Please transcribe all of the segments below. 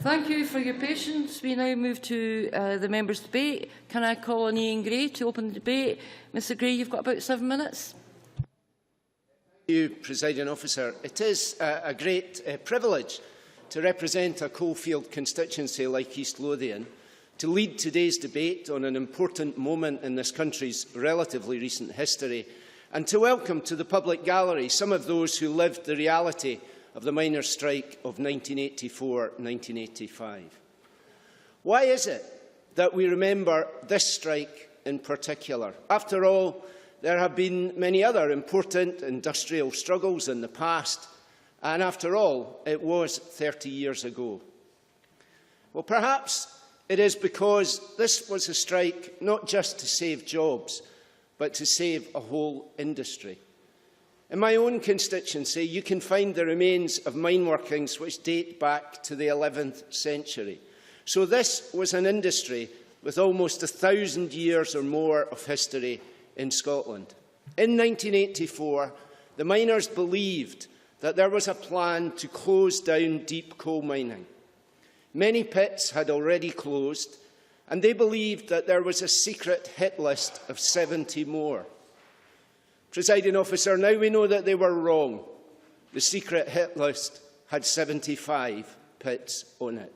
Thank you for your patience. We now move to the members' debate. Can I call on Iain Gray to open the debate? Mr Gray, you've got about 7 minutes. Thank you, Presiding Officer. It is a great privilege to represent a coalfield constituency like East Lothian, to lead today's debate on an important moment in this country's relatively recent history, and to welcome to the public gallery some of those who lived the reality of the miners' strike of 1984-1985. Why is it that we remember this strike in particular? After all, there have been many other important industrial struggles in the past, and after all, it was 30 years ago. Well, perhaps it is because this was a strike not just to save jobs, but to save a whole industry. In my own constituency, you can find the remains of mine workings which date back to the 11th century. So this was an industry with almost 1,000 years or more of history in Scotland. In 1984, the miners believed that there was a plan to close down deep coal mining. Many pits had already closed, and they believed that there was a secret hit list of 70 more. Presiding Officer, now we know that they were wrong. The secret hit list had 75 pits on it.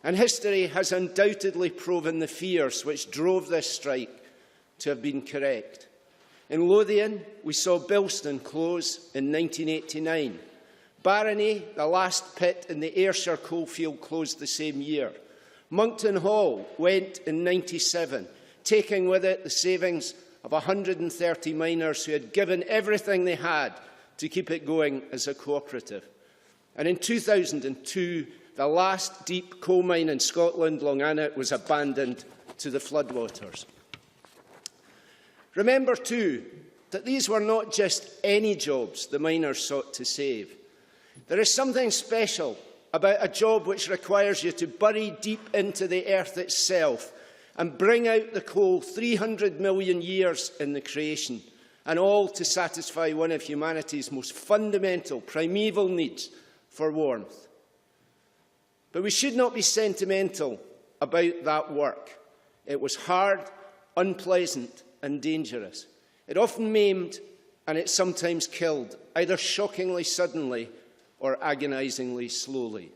And history has undoubtedly proven the fears which drove this strike to have been correct. In Lothian, we saw Bilston close in 1989. Barony, the last pit in the Ayrshire coalfield, closed the same year. Monkton Hall went in 1997, taking with it the savings of 130 miners who had given everything they had to keep it going as a cooperative. And in 2002, the last deep coal mine in Scotland, Long Annet, was abandoned to the floodwaters. Remember, too, that these were not just any jobs the miners sought to save. There is something special about a job which requires you to bury deep into the earth itself and bring out the coal 300 million years in the creation, and all to satisfy one of humanity's most fundamental, primeval needs for warmth. But we should not be sentimental about that work. It was hard, unpleasant, and dangerous. It often maimed, and it sometimes killed, either shockingly suddenly or agonisingly slowly.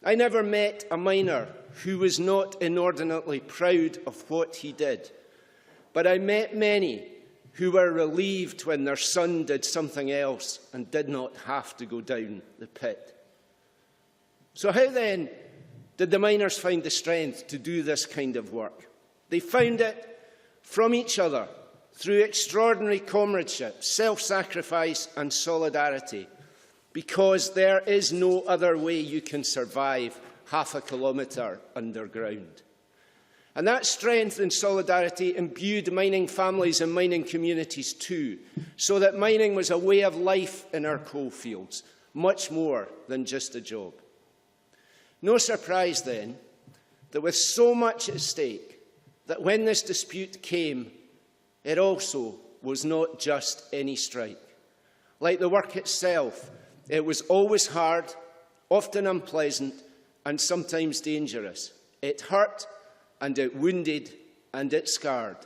I never met a miner who was not inordinately proud of what he did, but I met many who were relieved when their son did something else and did not have to go down the pit. So how then did the miners find the strength to do this kind of work? They found it from each other through extraordinary comradeship, self-sacrifice and solidarity, because there is no other way you can survive half a kilometre underground. And that strength and solidarity imbued mining families and mining communities too, so that mining was a way of life in our coalfields, much more than just a job. No surprise, then, that with so much at stake, that when this dispute came, it also was not just any strike. Like the work itself, it was always hard, often unpleasant, and sometimes dangerous. It hurt, and it wounded, and it scarred.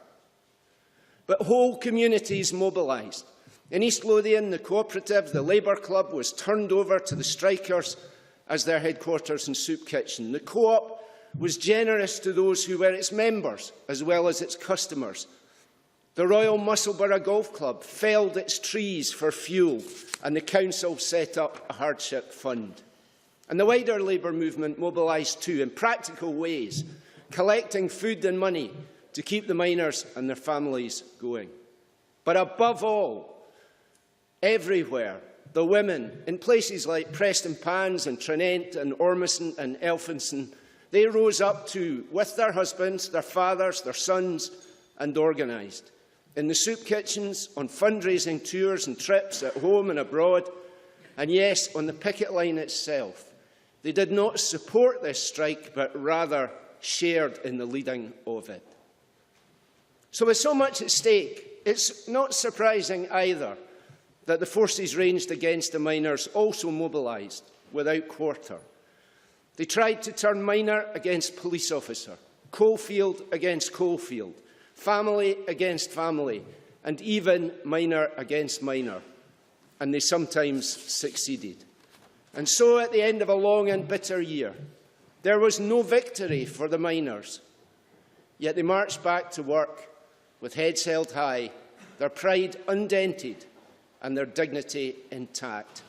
But whole communities mobilised. In East Lothian, the cooperative, the Labour Club, was turned over to the strikers as their headquarters and soup kitchen. The co-op was generous to those who were its members, as well as its customers. The Royal Musselburgh Golf Club felled its trees for fuel, and the council set up a hardship fund. And the wider Labour movement mobilised too, in practical ways, collecting food and money to keep the miners and their families going. But above all, everywhere, the women, in places like Prestonpans and Tranent and Ormiston and Elphinstone, they rose up too, with their husbands, their fathers, their sons, and organised. In the soup kitchens, on fundraising tours and trips at home and abroad, and yes, on the picket line itself. They did not support this strike, but rather shared in the leading of it. So with so much at stake, it's not surprising either that the forces ranged against the miners also mobilised without quarter. They tried to turn miner against police officer, coalfield against coalfield, family against family, and even miner against miner. And they sometimes succeeded. And so, at the end of a long and bitter year, there was no victory for the miners. Yet they marched back to work with heads held high, their pride undented and their dignity intact.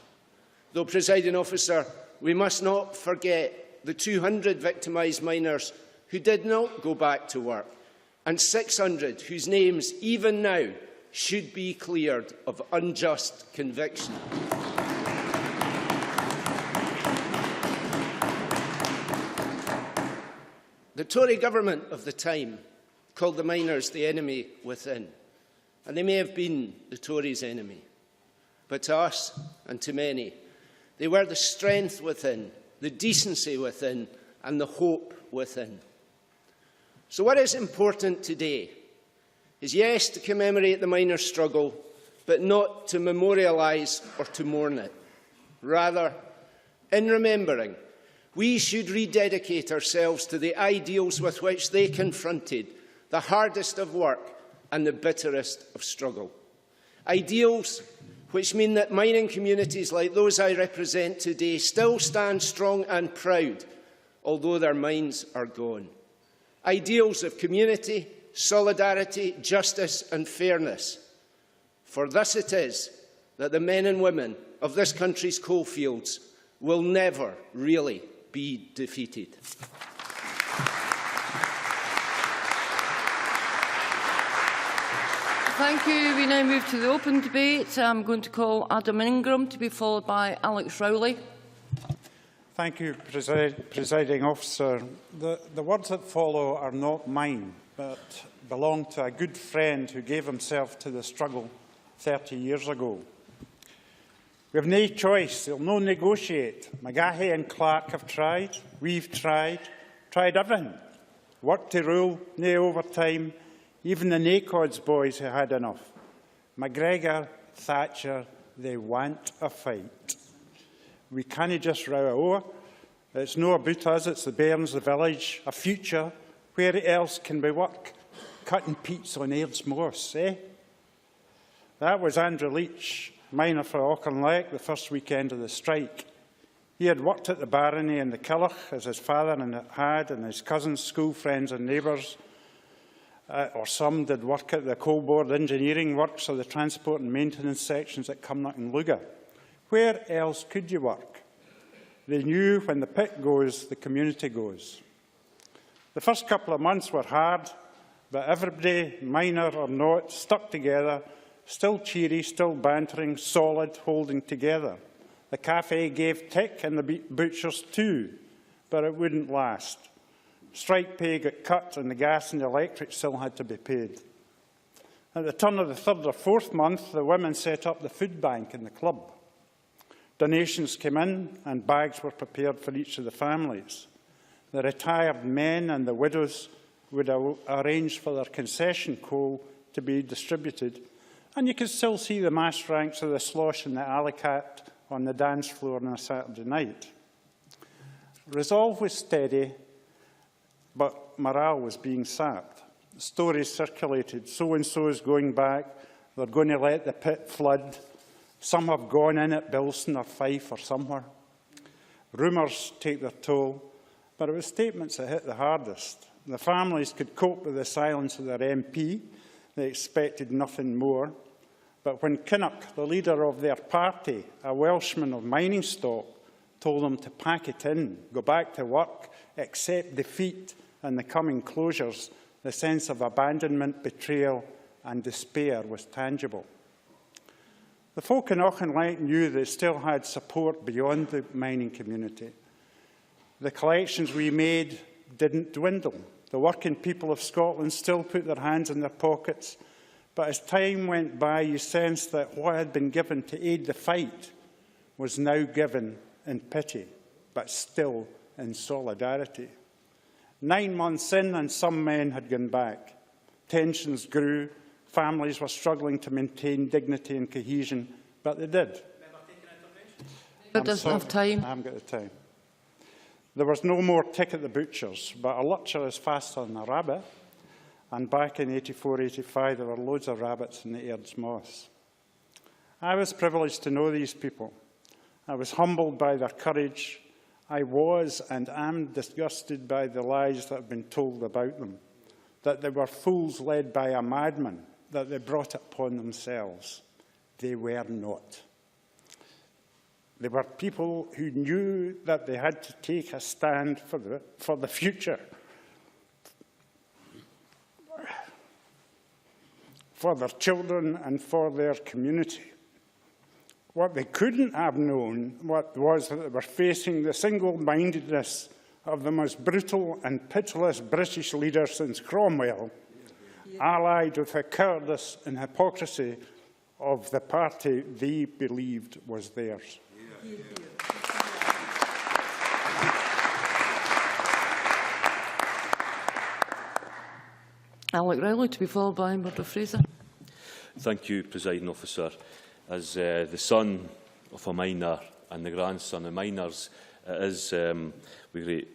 Though, Presiding Officer, we must not forget the 200 victimised miners who did not go back to work, and 600 whose names, even now, should be cleared of unjust conviction. The Tory government of the time called the miners the enemy within, and they may have been the Tories' enemy. But to us, and to many, they were the strength within, the decency within, and the hope within. So what is important today is, yes, to commemorate the miners' struggle, but not to memorialise or to mourn it. Rather, in remembering, we should rededicate ourselves to the ideals with which they confronted the hardest of work and the bitterest of struggle. Ideals which mean that mining communities like those I represent today still stand strong and proud, although their mines are gone. Ideals of community, solidarity, justice and fairness. For thus it is that the men and women of this country's coalfields will never really be defeated. Thank you. We now move to the open debate. I'm going to call Adam Ingram to be followed by Alex Rowley. Thank you, Presiding Officer. The words that follow are not mine, but belong to a good friend who gave himself to the struggle 30 years ago. We have no choice. They'll no negotiate. McGahey and Clark have tried. We've tried everything. Work to rule, no overtime. Even the NACODS boys who had enough. McGregor, Thatcher, they want a fight. We can't just row it over. It's no about us, it's the bairns, the village, a future. Where else can we work? Cutting peats on Aird's Moss, eh? That was Andrew Leach, miner for Auchinleck, the first weekend of the strike. He had worked at the barony in the Killach, as his father had, and his cousins, school friends and neighbours. Or some did work at the coal board engineering works or the transport and maintenance sections at Cumnock and Luga. Where else could you work? They knew when the pit goes, the community goes. The first couple of months were hard, but everybody, miner or not, stuck together, still cheery, still bantering, solid, holding together. The cafe gave tick and the butchers too, but it wouldn't last. Strike pay got cut and the gas and the electric still had to be paid. At the turn of the third or fourth month, the women set up the food bank in the club. Donations came in and bags were prepared for each of the families. The retired men and the widows would arrange for their concession coal to be distributed, and you could still see the mass ranks of the slosh and the alley-cat on the dance floor on a Saturday night. Resolve was steady, but morale was being sapped. Stories circulated, so-and-so is going back, they're going to let the pit flood, some have gone in at Bilston or Fife or somewhere. Rumours take their toll, but it was statements that hit the hardest. The families could cope with the silence of their MP, they expected nothing more. But when Kinnock, the leader of their party, a Welshman of mining stock, told them to pack it in, go back to work, accept defeat and the coming closures, the sense of abandonment, betrayal and despair was tangible. The folk in Auchinleck knew they still had support beyond the mining community. The collections we made didn't dwindle. The working people of Scotland still put their hands in their pockets, but as time went by, you sensed that what had been given to aid the fight was now given in pity, but still in solidarity. 9 months in, and some men had gone back. Tensions grew. Families were struggling to maintain dignity and cohesion, but they did. But doesn't have time. I haven't got the time. There was no more tick at the butchers, but a lurcher is faster than a rabbit. And back in 84-85, there were loads of rabbits in the Aird's Moss. I was privileged to know these people. I was humbled by their courage. I was and am disgusted by the lies that have been told about them, that they were fools led by a madman, that they brought it upon themselves. They were not. They were people who knew that they had to take a stand for the future, for their children and for their community. What they couldn't have known was that they were facing the single-mindedness of the most brutal and pitiless British leader since Cromwell, allied with the cowardice and hypocrisy of the party they believed was theirs. Alec Rowley, to be followed by Murdo Fraser. Thank you, Presiding Officer. As the son of a miner and the grandson of miners, it is with great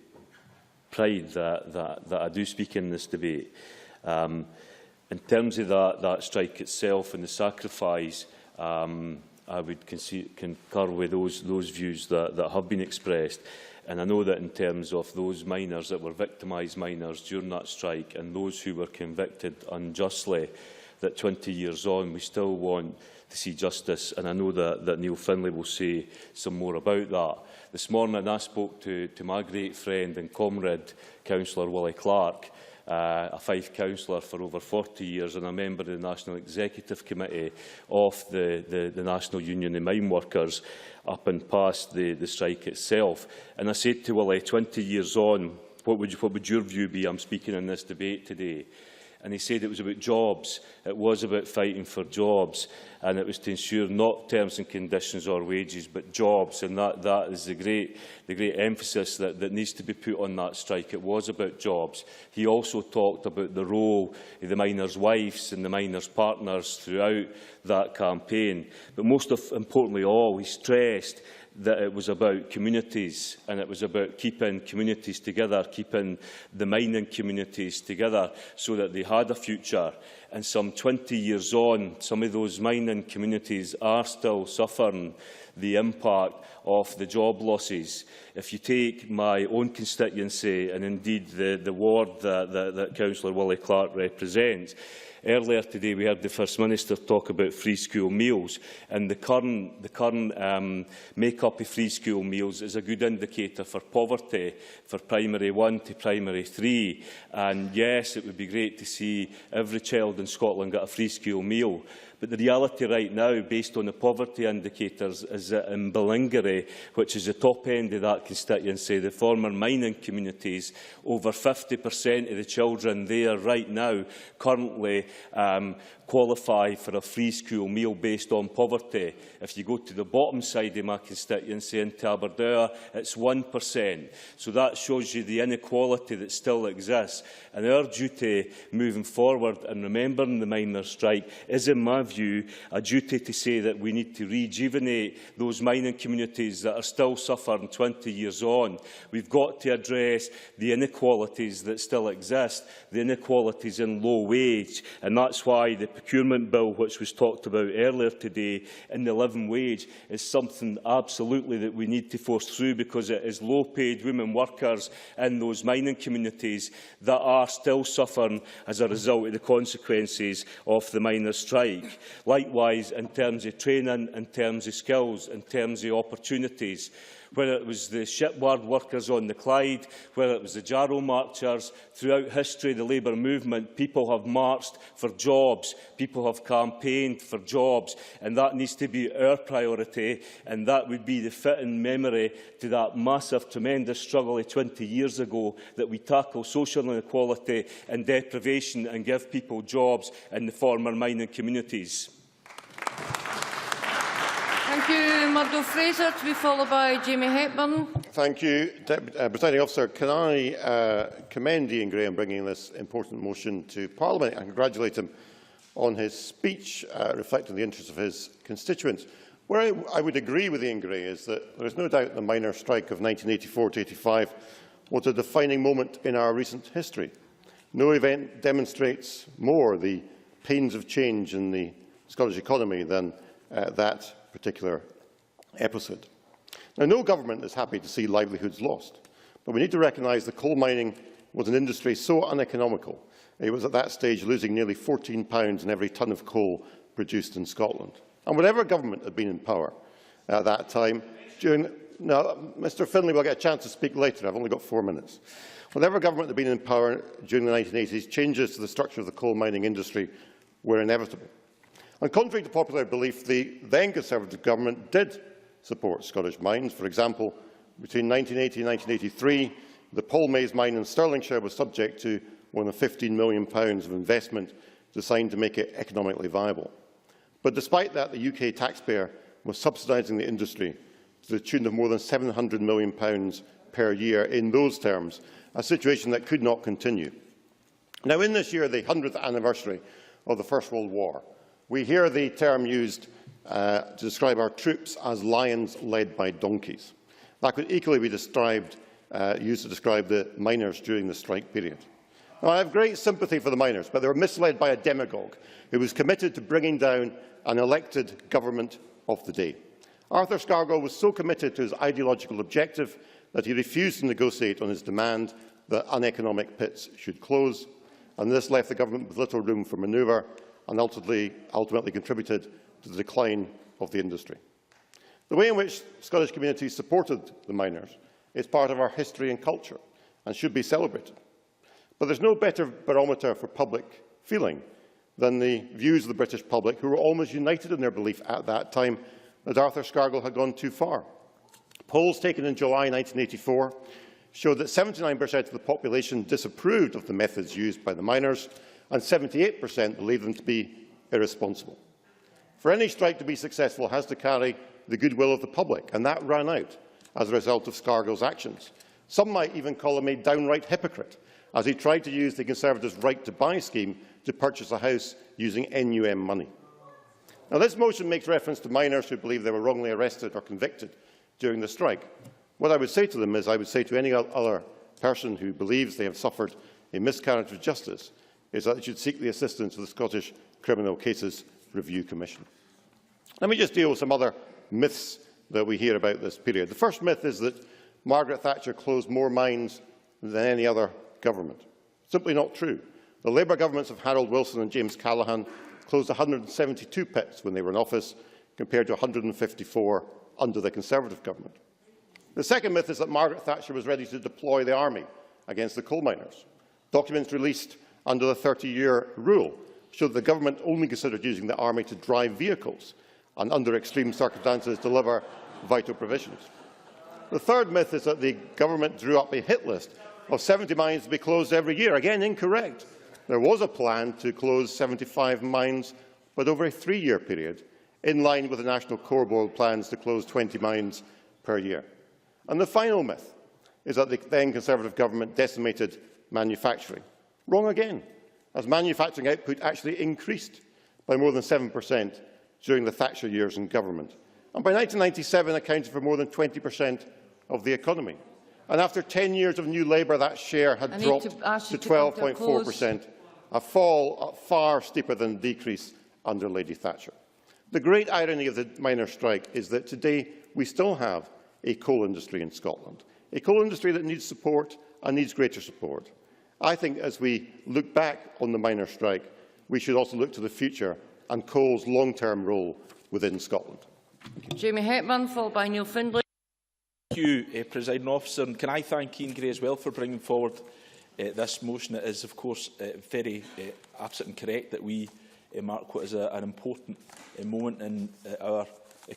pride that I do speak in this debate. In terms of that strike itself and the sacrifice, I would concur with those views that have been expressed. And I know that in terms of those miners that were victimised miners during that strike and those who were convicted unjustly, that 20 years on we still want to see justice, and I know that Neil Findlay will say some more about that. This morning I spoke to my great friend and comrade, Councillor Willie Clark, a Fife councillor for over 40 years and a member of the National Executive Committee of the National Union of Mine Workers up and past the strike itself. And I said to Willie, 20 years on, what would your view be? I'm speaking in this debate today. And he said it was about jobs. It was about fighting for jobs. And it was to ensure not terms and conditions or wages, but jobs. And that is the great emphasis that needs to be put on that strike. It was about jobs. He also talked about the role of the miners' wives and the miners' partners throughout that campaign. But most importantly all, he stressed that it was about communities, and it was about keeping communities together, keeping the mining communities together so that they had a future. And some 20 years on, some of those mining communities are still suffering the impact of the job losses. If you take my own constituency, and indeed the ward that Councillor Willie Clark represents, earlier today we heard the First Minister talk about free school meals, and the current make-up of free school meals is a good indicator for poverty for primary 1 to primary 3. And yes, it would be great to see every child in Scotland get a free school meal. But the reality right now, based on the poverty indicators, is that in Ballingarry, which is the top end of that constituency, the former mining communities, over 50% of the children there right now currently qualify for a free school meal based on poverty. If you go to the bottom side of my constituency in Aberdour, it's 1%. So that shows you the inequality that still exists. And our duty moving forward and remembering the miners' strike is, in my view, a duty to say that we need to rejuvenate those mining communities that are still suffering 20 years on. We've got to address the inequalities that still exist, the inequalities in low wage, and that's why the procurement bill, which was talked about earlier today, in the living wage, is something absolutely that we need to force through, because it is low-paid women workers in those mining communities that are still suffering as a result of the consequences of the miners' strike. Likewise, in terms of training, in terms of skills, in terms of opportunities, whether it was the shipyard workers on the Clyde, whether it was the Jarrow marchers, throughout history, the Labour movement, people have marched for jobs, people have campaigned for jobs, and that needs to be our priority, and that would be the fitting memory to that massive, tremendous struggle of 20 years ago, that we tackle social inequality and deprivation and give people jobs in the former mining communities. Thank you, Murdo Fraser, to be followed by Jamie Hepburn. Thank you, Presiding Officer. Can I commend Iain Gray on bringing this important motion to Parliament and congratulate him on his speech reflecting the interests of his constituents. Where I would agree with Iain Gray is that there is no doubt the miners' strike of 1984-85 was a defining moment in our recent history. No event demonstrates more the pains of change in the Scottish economy than that particular episode. Now, no government is happy to see livelihoods lost, but we need to recognise that coal mining was an industry so uneconomical. It was at that stage losing nearly £14 in every tonne of coal produced in Scotland. And whatever government had been in power at that time, now, Mr Finlay will get a chance to speak later. I've only got 4 minutes. Whatever government had been in power during the 1980s, changes to the structure of the coal mining industry were inevitable. And contrary to popular belief, the then Conservative government did support Scottish mines. For example, between 1980 and 1983, the Paul Mays mine in Stirlingshire was subject to more than £15 million of investment designed to make it economically viable. But despite that, the UK taxpayer was subsidising the industry to the tune of more than £700 million per year in those terms, a situation that could not continue. Now, in this year, the 100th anniversary of the First World War, we hear the term used to describe our troops as lions led by donkeys. That could equally be used to describe the miners during the strike period. Now, I have great sympathy for the miners, but they were misled by a demagogue who was committed to bringing down an elected government of the day. Arthur Scargill was so committed to his ideological objective that he refused to negotiate on his demand that uneconomic pits should close, and this left the government with little room for manoeuvre and ultimately contributed to the decline of the industry. The way in which Scottish communities supported the miners is part of our history and culture and should be celebrated. But there is no better barometer for public feeling than the views of the British public, who were almost united in their belief at that time that Arthur Scargill had gone too far. Polls taken in July 1984 showed that 79% of the population disapproved of the methods used by the miners, and 78% believed them to be irresponsible. For any strike to be successful, it has to carry the goodwill of the public, and that ran out as a result of Scargill's actions. Some might even call him a downright hypocrite, as he tried to use the Conservatives' right-to-buy scheme to purchase a house using NUM money. Now, this motion makes reference to miners who believe they were wrongly arrested or convicted during the strike. What I would say to them is I would say to any other person who believes they have suffered a miscarriage of justice is that they should seek the assistance of the Scottish Criminal Cases Review Commission. Let me just deal with some other myths that we hear about this period. The first myth is that Margaret Thatcher closed more mines than any other government. Simply not true. The Labour governments of Harold Wilson and James Callaghan closed 172 pits when they were in office, compared to 154 under the Conservative government. The second myth is that Margaret Thatcher was ready to deploy the army against the coal miners. Documents released under the 30-year rule show that the government only considered using the army to drive vehicles and, under extreme circumstances, deliver vital provisions. The third myth is that the government drew up a hit list of 70 mines to be closed every year. Again, incorrect. There was a plan to close 75 mines, but over a 3-year period, in line with the National Core Board plans to close 20 mines per year. And the final myth is that the then Conservative government decimated manufacturing. Wrong again, as manufacturing output actually increased by more than 7% during the Thatcher years in government, and by 1997 accounted for more than 20% of the economy. And after 10 years of New Labour, that share had dropped to 12.4%, a fall far steeper than the decrease under Lady Thatcher. The great irony of the miners' strike is that today we still have a coal industry in Scotland, a coal industry that needs support and needs greater support. I think as we look back on the miners' strike, we should also look to the future and coal's long-term role within Scotland. Jamie Hepburn, followed by Neil Findlay. Thank you, Presiding Officer. And can I thank Iain Gray as well for bringing forward this motion? It is, of course, very absolute and correct that we mark what is an important moment in our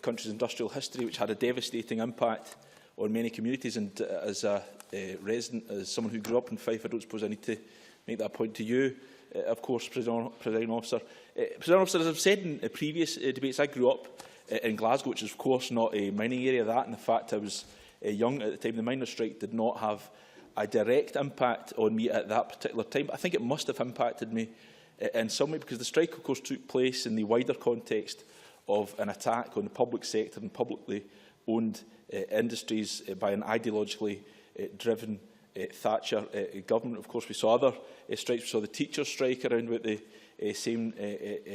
country's industrial history, which had a devastating impact on many communities. And as a resident, as someone who grew up in Fife, I don't suppose I need to make that point to you, of course, Presiding Officer. Presiding Officer, as I've said in previous debates, I grew up in Glasgow, which is, of course, not a mining area. That, and the fact I was young at the time, the miners' strike did not have a direct impact on me at that particular time. But I think it must have impacted me in some way, because the strike, of course, took place in the wider context of an attack on the public sector and publicly owned industries by an ideologically driven Thatcher government. Of course, we saw other strikes. We saw the teachers' strike around about the same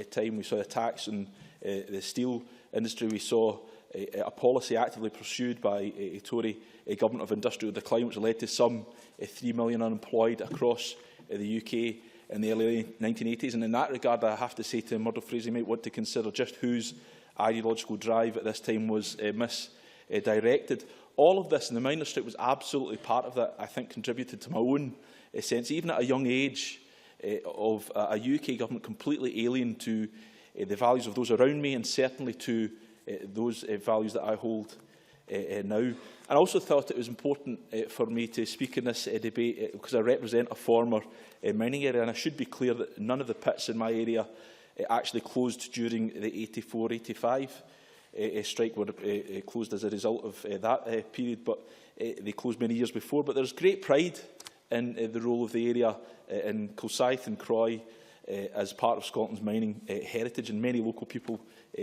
time. We saw attacks on the steel industry. We saw a policy actively pursued by a Tory government of industrial decline, which led to some 3 million unemployed across the UK in the early 1980s. And in that regard, I have to say to Murdo Fraser, you might want to consider just whose ideological drive at this time was misdirected. All of this, and the miners' strike was absolutely part of that, I think contributed to my own sense, even at a young age, of a UK government completely alien to the values of those around me, and certainly to those values that I hold now. And I also thought it was important for me to speak in this debate because I represent a former mining area, and I should be clear that none of the pits in my area actually closed during the 84-85 strike, were closed as a result of that period, but they closed many years before. But there's great pride in the role of the area in Kilsyth and Croy as part of Scotland's mining heritage, and many local people,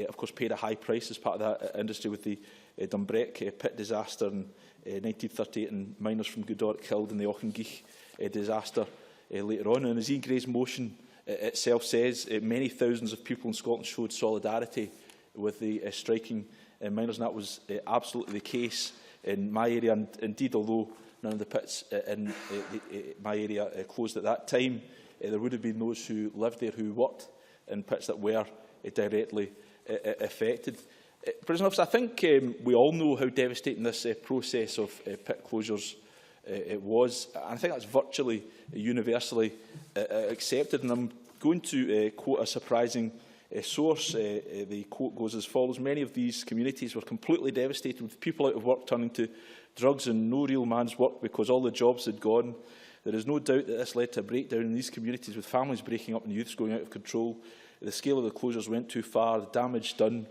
of course, paid a high price as part of that industry with the Dumbreck pit disaster in 1938 and miners from Goodork killed in the Auchengeich disaster later on. And as Iain Gray's motion itself says, many thousands of people in Scotland showed solidarity with the striking miners, and that was absolutely the case in my area. And indeed, although none of the pits in my area closed at that time, there would have been those who lived there who worked in pits that were directly affected. President Officer, I think we all know how devastating this process of pit closures was. And I think that's virtually universally accepted. And I'm going to quote a surprising source. The quote goes as follows: "Many of these communities were completely devastated, with people out of work turning to drugs and no real man's work because all the jobs had gone. There is no doubt that this led to a breakdown in these communities, with families breaking up and youths going out of control. The scale of the closures went too far. The damage done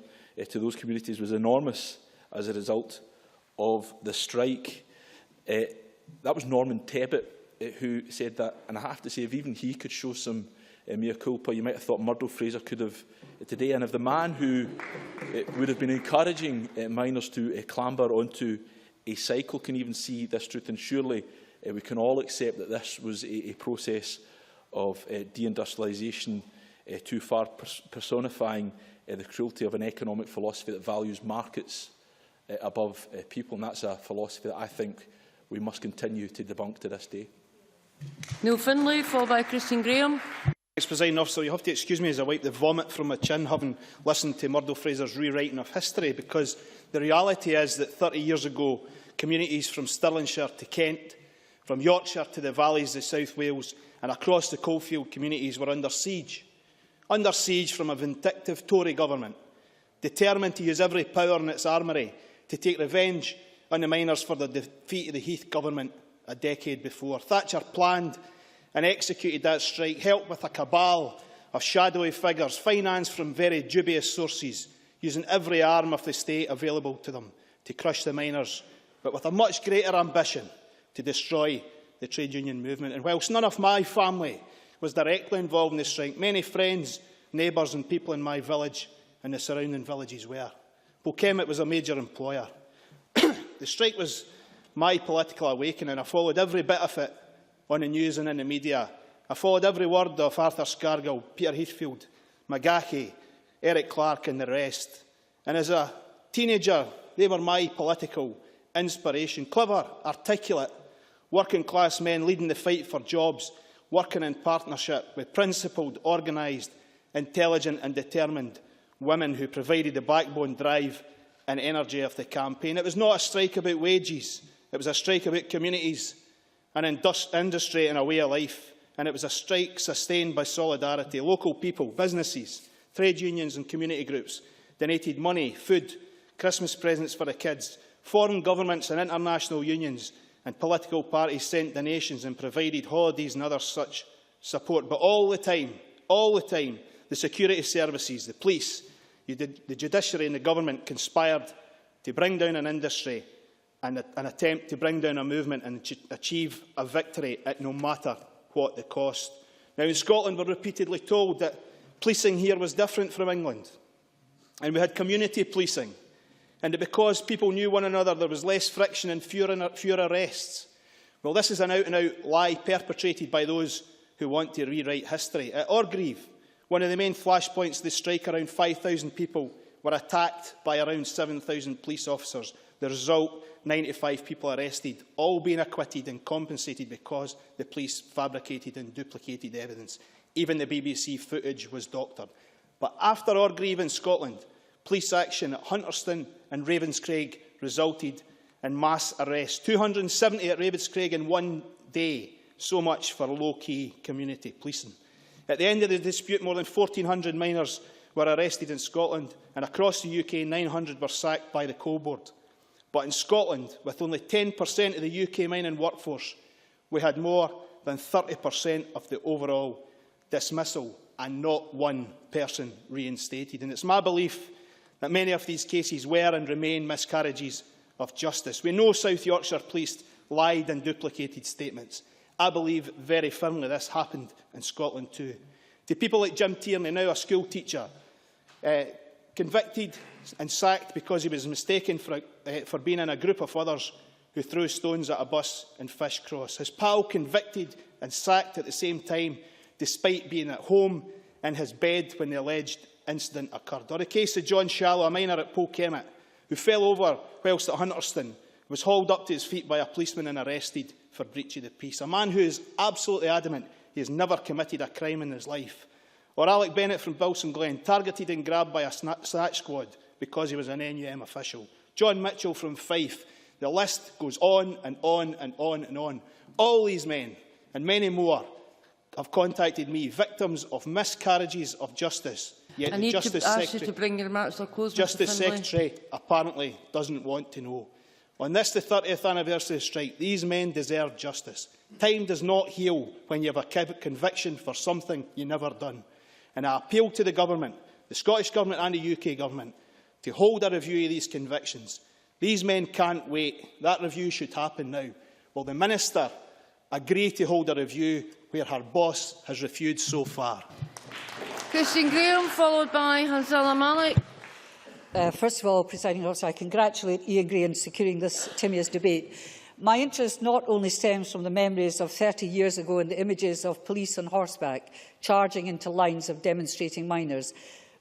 to those communities was enormous as a result of the strike." That was Norman Tebbit who said that, and I have to say, if even he could show some mea culpa, you might have thought Murdo Fraser could have today. And if the man who would have been encouraging miners to clamber onto a cycle can even see this truth, and surely we can all accept that this was a process of deindustrialisation too far, personifying the cruelty of an economic philosophy that values markets above people. And that's a philosophy that I think we must continue to debunk to this day. Neil Findlay, followed by Christine Graham. Thanks, President Officer. You have to excuse me as I wipe the vomit from my chin, having listened to Murdo Fraser's rewriting of history, because the reality is that 30 years ago, communities from Stirlingshire to Kent, from Yorkshire to the valleys of South Wales and across the coalfield communities were under siege from a vindictive Tory government, determined to use every power in its armoury to take revenge on the miners for the defeat of the Heath government a decade before. Thatcher planned and executed that strike, helped with a cabal of shadowy figures, financed from very dubious sources, using every arm of the state available to them to crush the miners, but with a much greater ambition to destroy the trade union movement. And whilst none of my family was directly involved in the strike, many friends, neighbours and people in my village and the surrounding villages were. Polkemmet was a major employer. The strike was my political awakening. I followed every bit of it on the news and in the media. I followed every word of Arthur Scargill, Peter Heathfield, McGahey, Eric Clark and the rest. And as a teenager, they were my political inspiration. Clever, articulate, working-class men leading the fight for jobs, working in partnership with principled, organised, intelligent and determined women who provided the backbone, drive and energy of the campaign. It was not a strike about wages. It was a strike about communities and industry and a way of life. And it was a strike sustained by solidarity. Local people, businesses, trade unions and community groups donated money, food, Christmas presents for the kids. Foreign governments and international unions and political parties sent donations and provided holidays and other such support. But all the time, the security services, the police, the judiciary and the government conspired to bring down an industry and an attempt to bring down a movement and achieve a victory at no matter what the cost. Now, in Scotland, we're repeatedly told that policing here was different from England. and we had community policing, and that because people knew one another there was less friction and fewer arrests. Well, this is an out-and-out lie perpetrated by those who want to rewrite history. At Orgreave, one of the main flashpoints of the strike, around 5,000 people were attacked by around 7,000 police officers. The result, 95 people arrested, all being acquitted and compensated because the police fabricated and duplicated evidence. Even the BBC footage was doctored. But after Orgreave in Scotland, police action at Hunterston and Ravenscraig resulted in mass arrests. 270 at Ravenscraig in one day. So much for low-key community policing. At the end of the dispute, more than 1,400 miners were arrested in Scotland, and across the UK, 900 were sacked by the Coal Board. But in Scotland, with only 10% of the UK mining workforce, we had more than 30% of the overall dismissal, and not one person reinstated. And it's my belief that many of these cases were and remain miscarriages of justice. We know South Yorkshire Police lied and duplicated statements. I believe very firmly this happened in Scotland too. To people like Jim Tierney, now a school teacher, convicted and sacked because he was mistaken for being in a group of others who threw stones at a bus in Fish Cross. His pal convicted and sacked at the same time, despite being at home in his bed when the alleged incident occurred. Or the case of John Shallow, a miner at Polkemmet, who fell over whilst at Hunterston, was hauled up to his feet by a policeman and arrested for breach of the peace. A man who is absolutely adamant he has never committed a crime in his life. Or Alec Bennett from Bilson Glen, targeted and grabbed by a snatch squad because he was an NUM official. John Mitchell from Fife. The list goes on and on and on and on. All these men, and many more, have contacted me, victims of miscarriages of justice. Yet I need to ask you to bring your remarks to a close. Justice Secretary apparently doesn't want to know. On this, the 30th anniversary of the strike, these men deserve justice. Time does not heal when you have a conviction for something you never done. And I appeal to the Government, the Scottish Government and the UK Government, to hold a review of these convictions. These men can't wait. That review should happen now. Will the Minister agree to hold a review where her boss has refused so far? Christian Graham, followed by Hansala Malik. First of all, Presiding Officer, I congratulate Iain Gray on securing this timious debate. My interest not only stems from the memories of 30 years ago and the images of police on horseback charging into lines of demonstrating miners,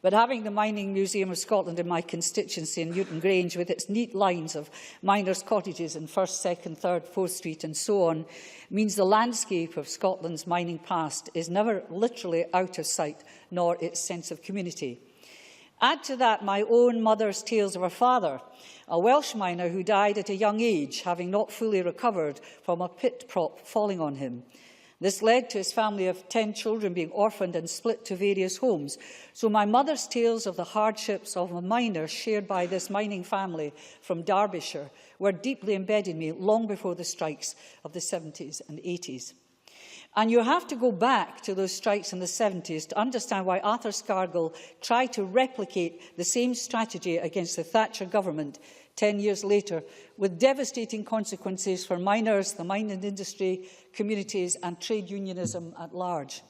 but having the Mining Museum of Scotland in my constituency in Newton Grange, with its neat lines of miners' cottages in 1st, 2nd, 3rd, 4th Street and so on, means the landscape of Scotland's mining past is never literally out of sight, nor its sense of community. Add to that my own mother's tales of her father, a Welsh miner who died at a young age, having not fully recovered from a pit prop falling on him. This led to his family of 10 children being orphaned and split to various homes. So my mother's tales of the hardships of a miner shared by this mining family from Derbyshire were deeply embedded in me long before the strikes of the 70s and 80s. And you have to go back to those strikes in the 70s to understand why Arthur Scargill tried to replicate the same strategy against the Thatcher government 10 years later, with devastating consequences for miners, the mining industry, communities and trade unionism at large.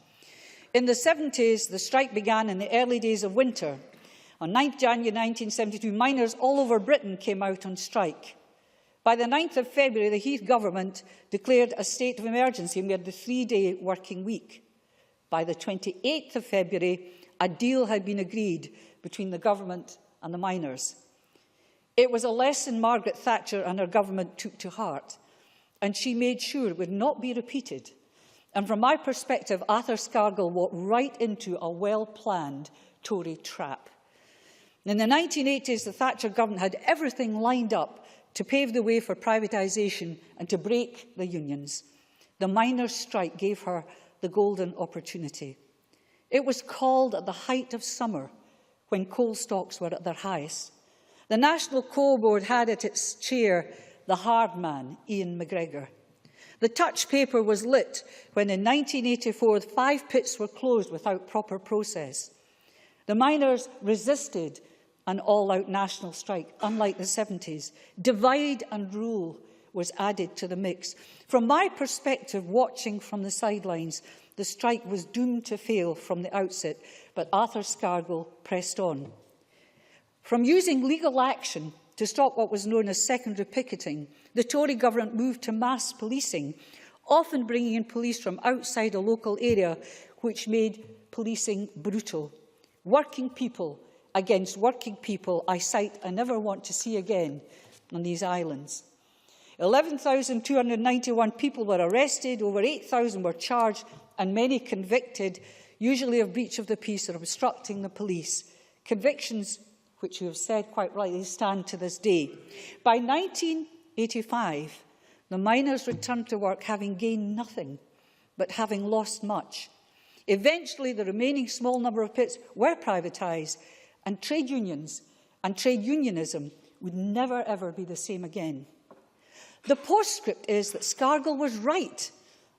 In the 70s, the strike began in the early days of winter. On 9 January 1972, miners all over Britain came out on strike. By the 9th of February, the Heath government declared a state of emergency and we had the 3-day working week. By the 28th of February, a deal had been agreed between the government and the miners. It was a lesson Margaret Thatcher and her government took to heart, and she made sure it would not be repeated. And from my perspective, Arthur Scargill walked right into a well-planned Tory trap. In the 1980s, the Thatcher government had everything lined up to pave the way for privatisation and to break the unions. The miners' strike gave her the golden opportunity. It was called at the height of summer, when coal stocks were at their highest. The National Coal Board had at its chair the hard man, Ian McGregor. The touch paper was lit when in 1984 5 pits were closed without proper process. The miners resisted an all-out national strike, unlike the 70s. Divide and rule was added to the mix. From my perspective, watching from the sidelines, the strike was doomed to fail from the outset, but Arthur Scargill pressed on. From using legal action to stop what was known as secondary picketing, the Tory government moved to mass policing, often bringing in police from outside a local area, which made policing brutal. Working people against working people, a sight I never want to see again on these islands. 11,291 people were arrested, over 8,000 were charged and many convicted, usually of breach of the peace or obstructing the police. Convictions which you have said quite rightly stand to this day. By 1985, the miners returned to work having gained nothing, but having lost much. Eventually, the remaining small number of pits were privatised, and trade unions and trade unionism would never ever be the same again. The postscript is that Scargill was right.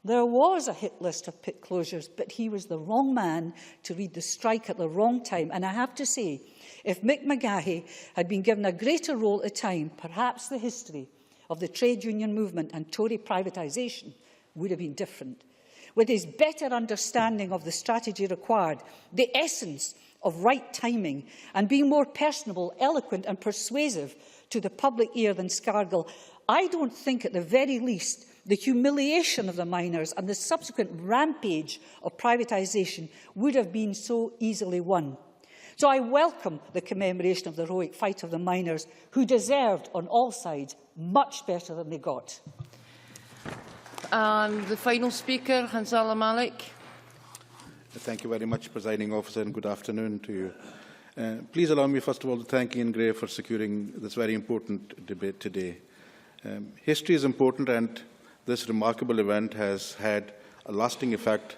There was a hit list of pit closures, but he was the wrong man to lead the strike at the wrong time. And I have to say, if Mick Magahey had been given a greater role at the time, perhaps the history of the trade union movement and Tory privatisation would have been different. With his better understanding of the strategy required, the essence of right timing, and being more personable, eloquent and persuasive to the public ear than Scargill, I don't think, at the very least, the humiliation of the miners and the subsequent rampage of privatisation would have been so easily won. So I welcome the commemoration of the heroic fight of the miners, who deserved, on all sides, much better than they got. And the final speaker, Hansala Malik. Thank you very much, Presiding Officer, and good afternoon to you. Please allow me, first of all, to thank Iain Gray for securing this very important debate today. History is important, and this remarkable event has had a lasting effect.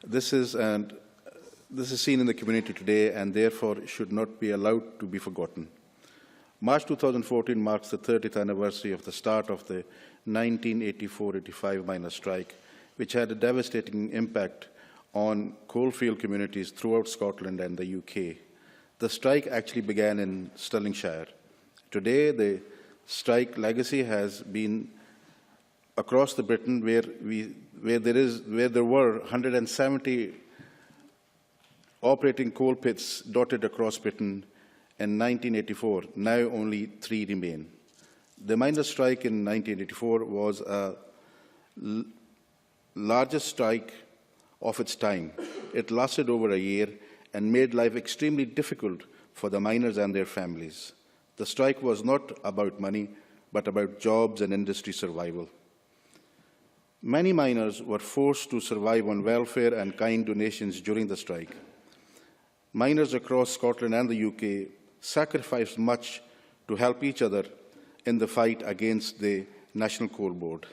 This is seen in the community today, and therefore should not be allowed to be forgotten. March 2014 marks the 30th anniversary of the start of the 1984-85 miners' strike, which had a devastating impact on coalfield communities throughout Scotland and the UK. The strike actually began in Stirlingshire. Today, the strike legacy has been across the Britain, where there were 170 operating coal pits dotted across Britain in 1984. Now only 3 remain. The miners' strike in 1984 was a largest strike of its time. It lasted over a year and made life extremely difficult for the miners and their families. The strike was not about money, but about jobs and industry survival. Many miners were forced to survive on welfare and kind donations during the strike. Miners across Scotland and the UK sacrificed much to help each other in the fight against the National Coal Board.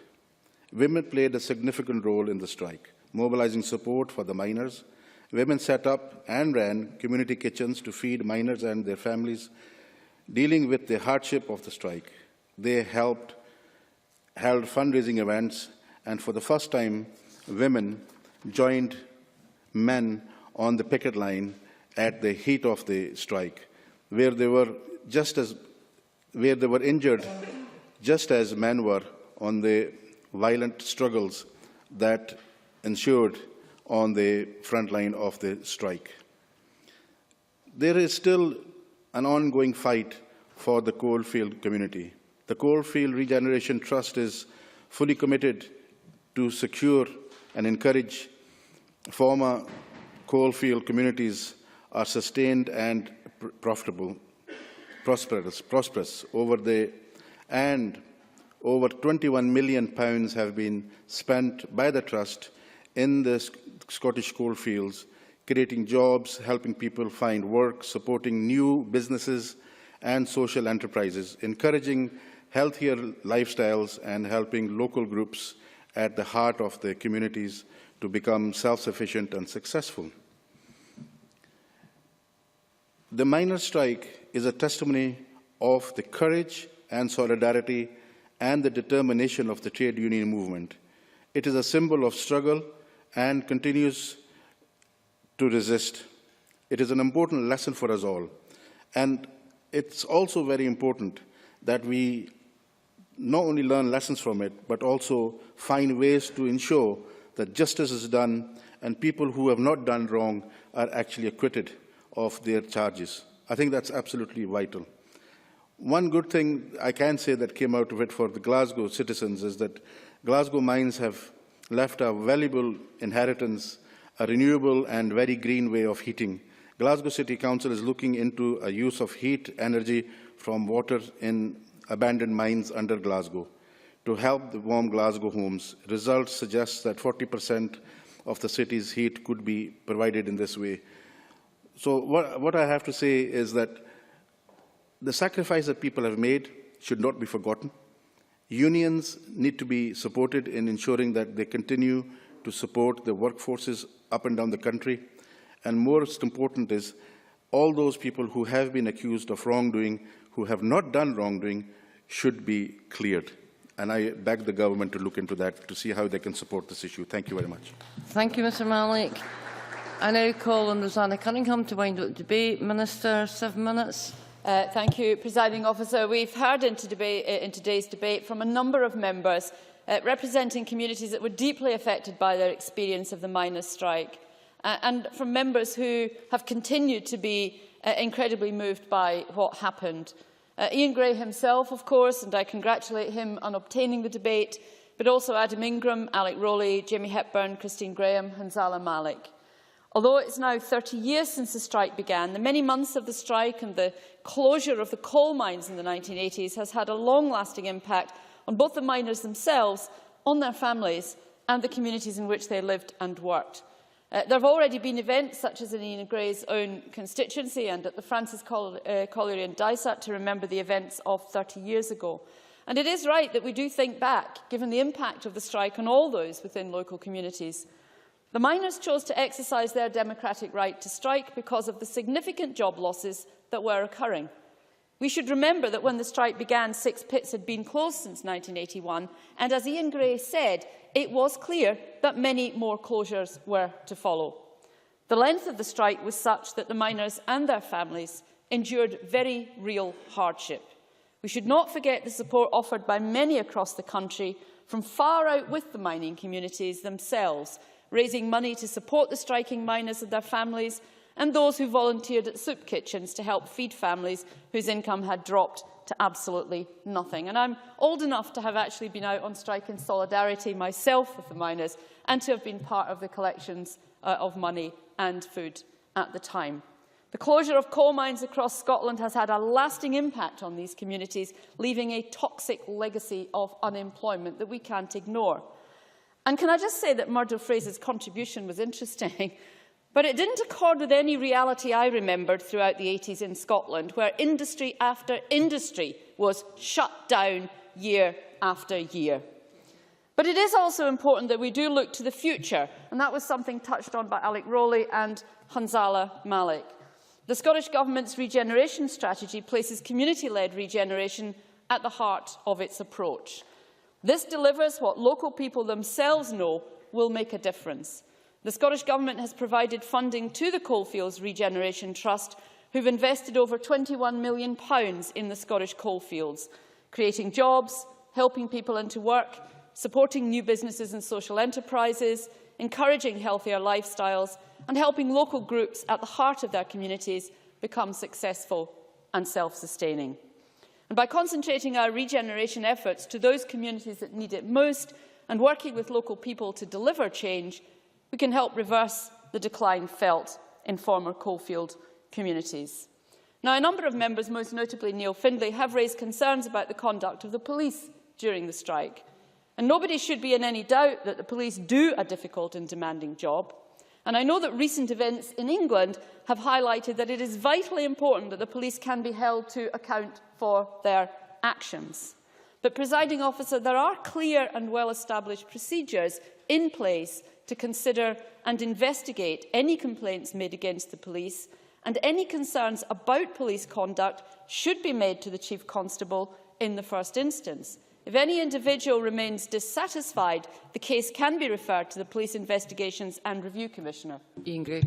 Women played a significant role in the strike, mobilising support for the miners. Women set up and ran community kitchens to feed miners and their families, dealing with the hardship of the strike. They held fundraising events, and for the first time, women joined men on the picket line at the heat of the strike, where they were injured just as men were on the violent struggles that ensued on the front line of the strike. There is still an ongoing fight for the coalfield community. The Coalfield Regeneration Trust is fully committed to secure and encourage former coalfield communities are sustained and prosperous over £21 million have been spent by the Trust in the Scottish coalfields, creating jobs, helping people find work, supporting new businesses and social enterprises, encouraging healthier lifestyles and helping local groups at the heart of the communities to become self-sufficient and successful. The miners' strike is a testimony of the courage and solidarity and the determination of the trade union movement. It is a symbol of struggle and continues to resist. It is an important lesson for us all. And it's also very important that we not only learn lessons from it, but also find ways to ensure that justice is done and people who have not done wrong are actually acquitted of their charges. I think that's absolutely vital. One good thing I can say that came out of it for the Glasgow citizens is that Glasgow mines have left a valuable inheritance, a renewable and very green way of heating. Glasgow City Council is looking into a use of heat energy from water in abandoned mines under Glasgow to help the warm Glasgow homes. Results suggest that 40% of the city's heat could be provided in this way. So what I have to say is that the sacrifice that people have made should not be forgotten. Unions need to be supported in ensuring that they continue to support the workforces up and down the country. And most important is all those people who have been accused of wrongdoing, who have not done wrongdoing, should be cleared. And I beg the government to look into that to see how they can support this issue. Thank you very much. Thank you, Mr Malik. I now call on Rosanna Cunningham to wind up the debate. Minister, 7 minutes. Thank you, Presiding Officer. We've heard in today's debate from a number of members representing communities that were deeply affected by their experience of the miners' strike, and from members who have continued to be incredibly moved by what happened. Iain Gray himself, of course, and I congratulate him on obtaining the debate, but also Adam Ingram, Alec Rowley, Jamie Hepburn, Christine Graham, Hanzala Malik. Although it's now 30 years since the strike began, the many months of the strike and the closure of the coal mines in the 1980s has had a long-lasting impact on both the miners themselves, on their families and the communities in which they lived and worked. There have already been events such as in Iain Gray's own constituency and at the Francis Colliery in Dysart to remember the events of 30 years ago. And it is right that we do think back, given the impact of the strike on all those within local communities. The miners chose to exercise their democratic right to strike because of the significant job losses that were occurring. We should remember that when the strike began, 6 pits had been closed since 1981, and as Iain Gray said, it was clear that many more closures were to follow. The length of the strike was such that the miners and their families endured very real hardship. We should not forget the support offered by many across the country from far out with the mining communities themselves, raising money to support the striking miners and their families, and those who volunteered at soup kitchens to help feed families whose income had dropped to absolutely nothing. And I'm old enough to have actually been out on strike in solidarity myself with the miners and to have been part of the collections of money and food at the time. The closure of coal mines across Scotland has had a lasting impact on these communities, leaving a toxic legacy of unemployment that we can't ignore. And can I just say that Murdo Fraser's contribution was interesting, but it didn't accord with any reality I remembered throughout the 80s in Scotland, where industry after industry was shut down year after year. But it is also important that we do look to the future, and that was something touched on by Alec Rowley and Hanzala Malik. The Scottish Government's regeneration strategy places community-led regeneration at the heart of its approach. This delivers what local people themselves know will make a difference. The Scottish Government has provided funding to the Coalfields Regeneration Trust, who have invested over £21 million in the Scottish coalfields, creating jobs, helping people into work, supporting new businesses and social enterprises, encouraging healthier lifestyles, and helping local groups at the heart of their communities become successful and self-sustaining. And by concentrating our regeneration efforts to those communities that need it most and working with local people to deliver change, we can help reverse the decline felt in former coalfield communities. Now, a number of members, most notably Neil Findlay, have raised concerns about the conduct of the police during the strike. And nobody should be in any doubt that the police do a difficult and demanding job. And I know that recent events in England have highlighted that it is vitally important that the police can be held to account for their actions. But, Presiding Officer, there are clear and well-established procedures in place to consider and investigate any complaints made against the police, and any concerns about police conduct should be made to the Chief Constable in the first instance. If any individual remains dissatisfied, the case can be referred to the Police Investigations and Review Commissioner. Iain Gray.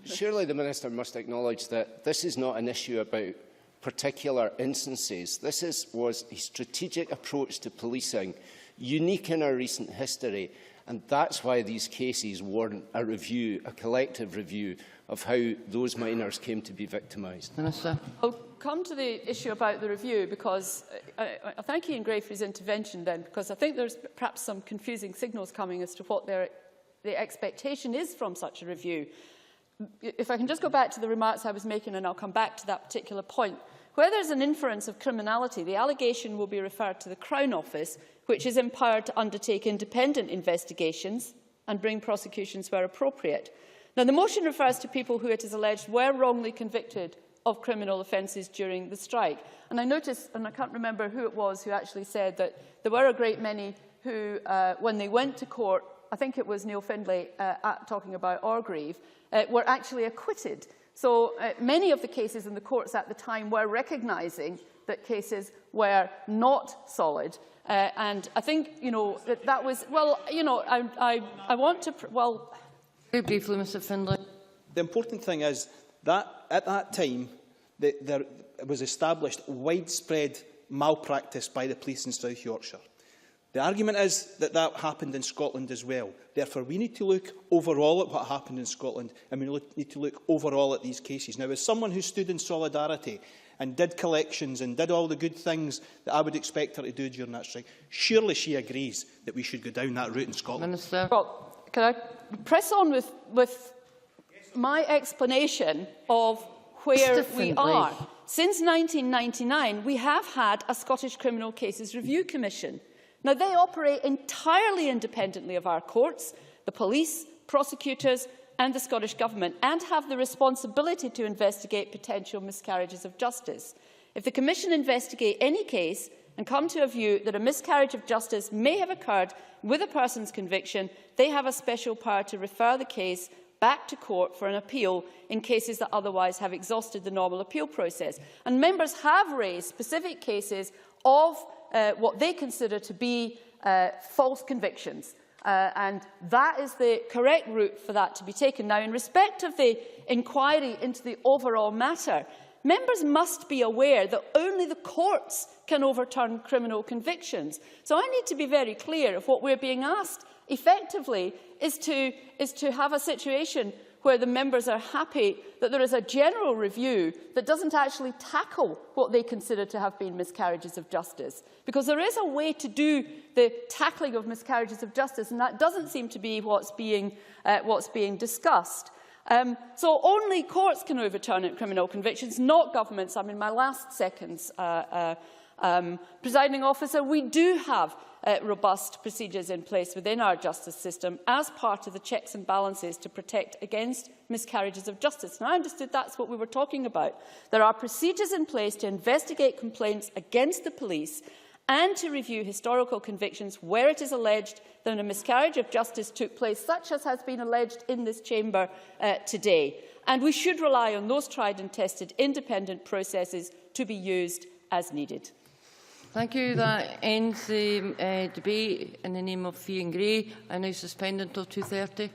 Surely the Minister must acknowledge that this is not an issue about particular instances. This was a strategic approach to policing, unique in our recent history, And that's why these cases warrant a review, a collective review of how those miners came to be victimised. Minister. I'll come to the issue about the review, because I thank Iain Gray for his intervention then, because I think there's perhaps some confusing signals coming as to what the expectation is from such a review. If I can just go back to the remarks I was making, and I'll come back to that particular point. Where there's an inference of criminality, the allegation will be referred to the Crown Office, which is empowered to undertake independent investigations and bring prosecutions where appropriate. Now, the motion refers to people who, it is alleged, were wrongly convicted of criminal offences during the strike. And I noticed, and I can't remember who it was who actually said that there were a great many who, when they went to court, I think it was Neil Findlay talking about Orgreave, were actually acquitted. So many of the cases in the courts at the time were recognising that cases were not solid. And I think, you know, that was, well, you know, I want to, well... Very briefly, Mr Findlay. The important thing is that at that time there was established widespread malpractice by the police in South Yorkshire. The argument is that that happened in Scotland as well. Therefore, we need to look overall at what happened in Scotland, and we need to look overall at these cases. Now, as someone who stood in solidarity and did collections and did all the good things that I would expect her to do during that strike, surely she agrees that we should go down that route in Scotland. Minister. Well, can I press on with my explanation of where we are? Since 1999, we have had a Scottish Criminal Cases Review Commission. Now, they operate entirely independently of our courts, the police, prosecutors and the Scottish Government, and have the responsibility to investigate potential miscarriages of justice. If the Commission investigate any case and come to a view that a miscarriage of justice may have occurred with a person's conviction, they have a special power to refer the case back to court for an appeal in cases that otherwise have exhausted the normal appeal process. And members have raised specific cases of what they consider to be false convictions. And that is the correct route for that to be taken. Now, in respect of the inquiry into the overall matter, members must be aware that only the courts can overturn criminal convictions. So I need to be very clear if what we're being asked effectively is to have a situation where the members are happy that there is a general review that doesn't actually tackle what they consider to have been miscarriages of justice. Because there is a way to do the tackling of miscarriages of justice, and that doesn't seem to be what's being discussed. So only courts can overturn criminal convictions, not governments. I'm in my last seconds, Presiding Officer. We do have robust procedures in place within our justice system as part of the checks and balances to protect against miscarriages of justice. And I understood that's what we were talking about. There are procedures in place to investigate complaints against the police and to review historical convictions where it is alleged that a miscarriage of justice took place, such as has been alleged in this chamber today. And we should rely on those tried and tested independent processes to be used as needed. Thank you. That ends the debate in the name of Iain Gray. I now suspend until 2:30.